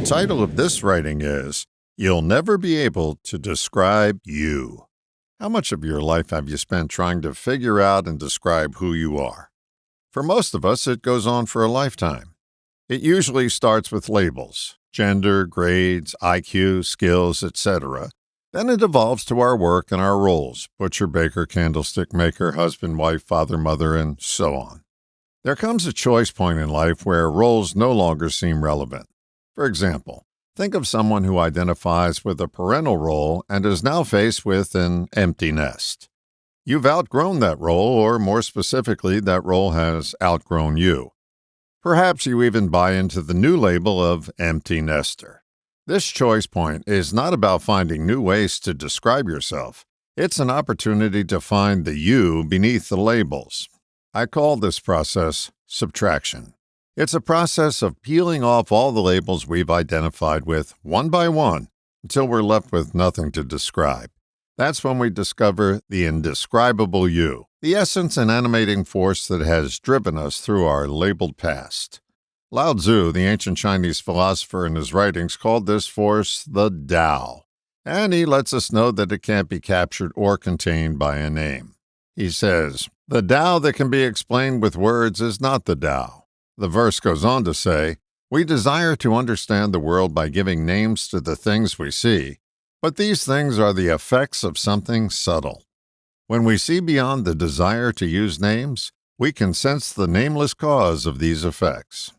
title of this writing is, You'll Never Be Able to Describe You. How much of your life have you spent trying to figure out and describe who you are? For most of us, it goes on for a lifetime. It usually starts with labels, gender, grades, IQ, skills, etc. Then it evolves to our work and our roles, butcher, baker, candlestick maker, husband, wife, father, mother, and so on. There comes a choice point in life where roles no longer seem relevant. For example, think of someone who identifies with a parental role and is now faced with an empty nest. You've outgrown that role, or more specifically, that role has outgrown you. Perhaps you even buy into the new label of empty nester. This choice point is not about finding new ways to describe yourself. It's an opportunity to find the you beneath the labels. I call this process subtraction. It's a process of peeling off all the labels we've identified with one by one until we're left with nothing to describe. That's when we discover the indescribable you, the essence and animating force that has driven us through our labeled past. Lao Tzu, the ancient Chinese philosopher, in his writings called this force the Tao, and he lets us know that it can't be captured or contained by a name. He says, "The Tao that can be explained with words is not the Tao." The verse goes on to say, "We desire to understand the world by giving names to the things we see, but these things are the effects of something subtle." When we see beyond the desire to use names, we can sense the nameless cause of these effects.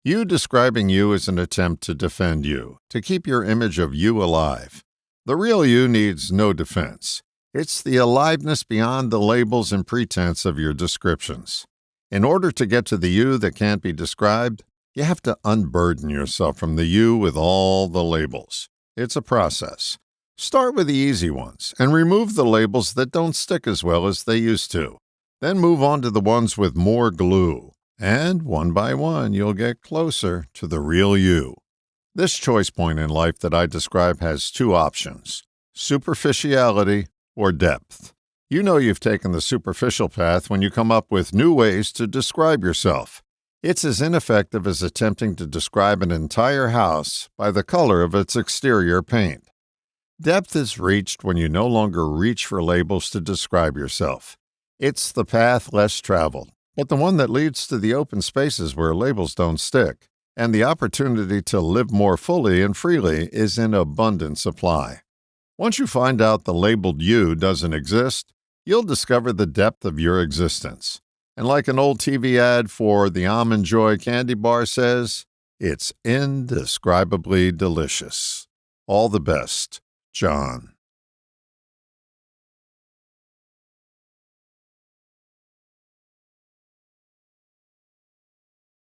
You describing you is an attempt to defend you, to keep your image of you alive. The real you needs no defense. It's the aliveness beyond the labels and pretense of your descriptions. In order to get to the you that can't be described, you have to unburden yourself from the you with all the labels. It's a process. Start with the easy ones and remove the labels that don't stick as well as they used to. Then move on to the ones with more glue. And one by one, you'll get closer to the real you. This choice point in life that I describe has two options: superficiality or depth. You know you've taken the superficial path when you come up with new ways to describe yourself. It's as ineffective as attempting to describe an entire house by the color of its exterior paint. Depth is reached when you no longer reach for labels to describe yourself. It's the path less traveled, but the one that leads to the open spaces where labels don't stick, and the opportunity to live more fully and freely is in abundant supply. Once you find out the labeled you doesn't exist, you'll discover the depth of your existence. And like an old TV ad for the Almond Joy candy bar says, it's indescribably delicious. All the best, John.